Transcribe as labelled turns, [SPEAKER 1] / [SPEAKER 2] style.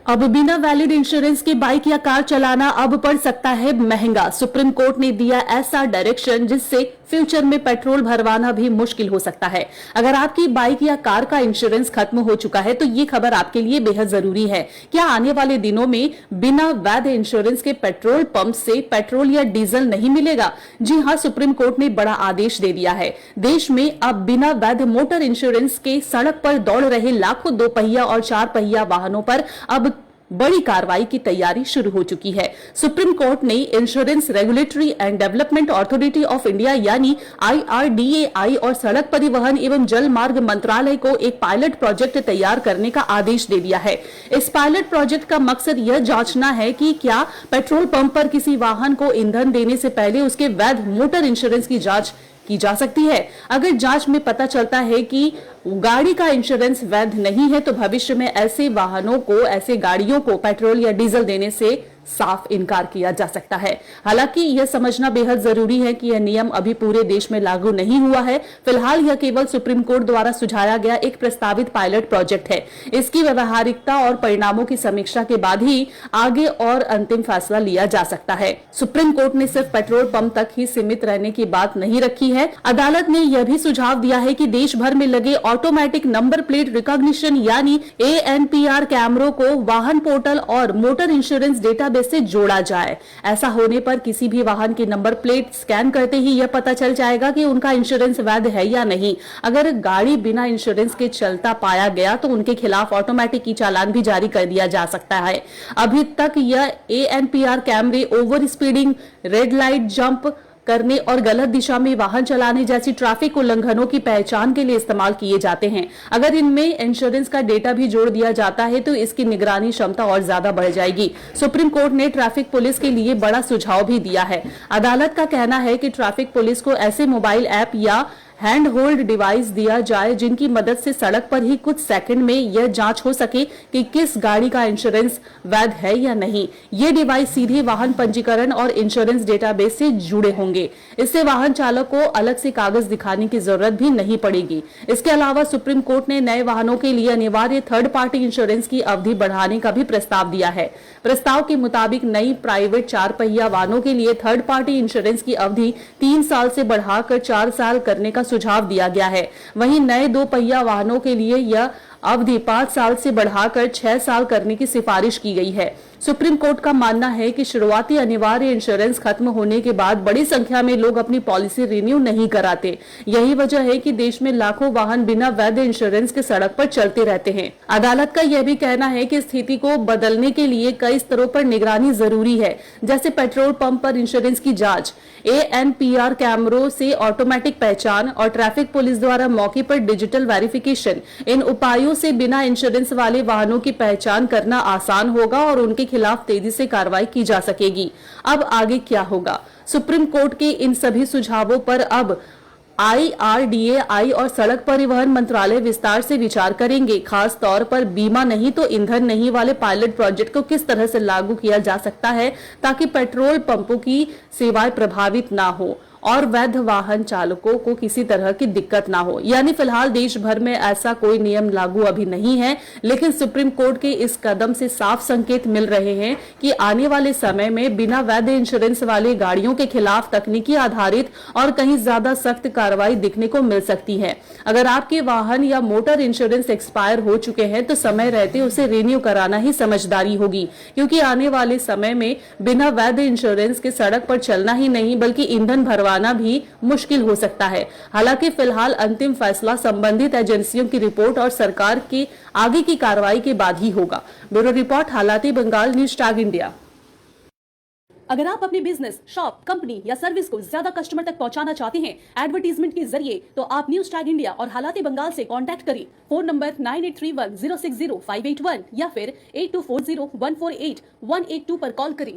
[SPEAKER 1] अब बिना valid insurance के बाइक या कार चलाना अब पड़ सकता है महंगा। सुप्रीम कोर्ट ने दिया ऐसा डायरेक्शन जिससे फ्यूचर में पेट्रोल भरवाना भी मुश्किल हो सकता है। अगर आपकी बाइक या कार का इंश्योरेंस खत्म हो चुका है तो ये खबर आपके लिए बेहद जरूरी है। क्या आने वाले दिनों में बिना वैध इंश्योरेंस के पेट्रोल पंप से पेट्रोल या डीजल नहीं मिलेगा? जी हां, सुप्रीम कोर्ट ने बड़ा आदेश दे दिया है। देश में अब बिना वैध मोटर इंश्योरेंस के सड़क पर दौड़ रहे लाखों दो पहिया और चार पहिया वाहनों पर अब बड़ी कार्रवाई की तैयारी शुरू हो चुकी है। सुप्रीम कोर्ट ने insurance regulatory and development authority of India यानी IRDAI और सड़क परिवहन एवं जल मार्ग मंत्रालय को एक पायलट प्रोजेक्ट तैयार करने का आदेश दे दिया है। इस पायलट प्रोजेक्ट का मकसद यह जांचना है कि क्या पेट्रोल पंप पर किसी वाहन को ईंधन देने से पहले उसके वैध मोटर इंश्योरेंस की जांच की जा सकती है। अगर जांच में पता चलता है कि गाड़ी का इंश्योरेंस वैध नहीं है तो भविष्य में ऐसे वाहनों को, ऐसे गाड़ियों को पेट्रोल या डीजल देने से साफ इनकार किया जा सकता है। हालांकि यह समझना बेहद जरूरी है कि यह नियम अभी पूरे देश में लागू नहीं हुआ है। फिलहाल यह केवल सुप्रीम कोर्ट द्वारा सुझाया गया एक प्रस्तावित पायलट प्रोजेक्ट है। इसकी व्यवहारिकता और परिणामों की समीक्षा के बाद ही आगे और अंतिम फैसला लिया जा सकता है। सुप्रीम कोर्ट ने सिर्फ पेट्रोल पंप तक ही सीमित रहने की बात नहीं रखी है। अदालत ने यह भी सुझाव दिया है कि देश भर में लगे ऑटोमेटिक नंबर प्लेट रिकॉग्निशन यानी ANPR कैमरों को वाहन पोर्टल और मोटर इंश्योरेंस डेटाबेस से जोड़ा जाए। ऐसा होने पर किसी भी वाहन की नंबर प्लेट स्कैन करते ही यह पता चल जाएगा कि उनका इंश्योरेंस वैध है या नहीं। अगर गाड़ी बिना इंश्योरेंस के चलता पाया गया तो उनके खिलाफ ऑटोमेटिक ई चालान भी जारी कर दिया जा सकता है। अभी तक यह ANPR कैमरे over speeding, red light jump करने और गलत दिशा में वाहन चलाने जैसी ट्रैफिक उल्लंघनों की पहचान के लिए इस्तेमाल किए जाते हैं। अगर इनमें इंश्योरेंस का डेटा भी जोड़ दिया जाता है तो इसकी निगरानी क्षमता और ज्यादा बढ़ जाएगी। सुप्रीम कोर्ट ने ट्रैफिक पुलिस के लिए बड़ा सुझाव भी दिया है। अदालत का कहना है कि ट्रैफिक पुलिस को ऐसे मोबाइल ऐप या हैंड होल्ड डिवाइस दिया जाए जिनकी मदद से सड़क पर ही कुछ सेकंड में यह जांच हो सके कि किस गाड़ी का इंश्योरेंस वैध है या नहीं। ये डिवाइस सीधे वाहन पंजीकरण और इंश्योरेंस डेटाबेस से जुड़े होंगे। इससे वाहन चालक को अलग से कागज दिखाने की जरूरत भी नहीं पड़ेगी। इसके अलावा सुप्रीम कोर्ट ने नए वाहनों के लिए अनिवार्य थर्ड पार्टी इंश्योरेंस की अवधि बढ़ाने का भी प्रस्ताव दिया है। प्रस्ताव के मुताबिक नई प्राइवेट चार पहिया वाहनों के लिए थर्ड पार्टी इंश्योरेंस की अवधि 3 साल से बढ़ाकर 4 साल करने का सुझाव दिया गया है। वहीं नए दो पहिया वाहनों के लिए यह अवधि 5 साल से बढ़ाकर 6 साल करने की सिफारिश की गई है। सुप्रीम कोर्ट का मानना है कि शुरुआती अनिवार्य इंश्योरेंस खत्म होने के बाद बड़ी संख्या में लोग अपनी पॉलिसी रिन्यू नहीं कराते। यही वजह है कि देश में लाखों वाहन बिना वैध इंश्योरेंस के सड़क पर चलते रहते हैं। अदालत का यह भी कहना है कि स्थिति को बदलने के लिए कई स्तरों पर निगरानी जरूरी है, जैसे पेट्रोल पंप पर इंश्योरेंस की जांच, ANPR कैमरों से ऑटोमेटिक पहचान और ट्रैफिक पुलिस द्वारा मौके पर डिजिटल वेरिफिकेशन। इन उपायों से बिना इंश्योरेंस वाले वाहनों की पहचान करना आसान होगा और उनके खिलाफ तेजी से कार्रवाई की जा सकेगी। अब आगे क्या होगा? सुप्रीम कोर्ट के इन सभी सुझावों पर अब IRDAI और सड़क परिवहन मंत्रालय विस्तार से विचार करेंगे। खास तौर पर बीमा नहीं तो ईंधन नहीं वाले पायलट प्रोजेक्ट को किस तरह से लागू किया जा सकता है ताकि पेट्रोल पंपों की सेवाएं प्रभावित ना हो और वैध वाहन चालकों को किसी तरह की दिक्कत ना हो। यानी फिलहाल देश भर में ऐसा कोई नियम लागू अभी नहीं है, लेकिन सुप्रीम कोर्ट के इस कदम से साफ संकेत मिल रहे हैं कि आने वाले समय में बिना वैध इंश्योरेंस वाले गाड़ियों के खिलाफ तकनीकी आधारित और कहीं ज्यादा सख्त कार्रवाई दिखने को मिल सकती है। अगर आपके वाहन या मोटर इंश्योरेंस एक्सपायर हो चुके हैं तो समय रहते उसे रिन्यू कराना ही समझदारी होगी, क्योंकि आने वाले समय में बिना वैध इंश्योरेंस के सड़क पर चलना ही नहीं बल्कि ईंधन भरवा भी मुश्किल हो सकता है। हालांकि फिलहाल अंतिम फैसला संबंधित एजेंसियों की रिपोर्ट और सरकार की आगे की कार्रवाई के बाद ही होगा। ब्यूरो रिपोर्ट, हालाती बंगाल, न्यूज टैग इंडिया।
[SPEAKER 2] अगर आप अपने बिजनेस, शॉप, कंपनी या सर्विस को ज्यादा कस्टमर तक पहुंचाना चाहते हैं एडवर्टीजमेंट के जरिए, तो आप न्यूज टैग इंडिया और हालाती बंगाल से कांटेक्ट करें। फोन नंबर 9831060581 या फिर 8240148182 पर कॉल करें।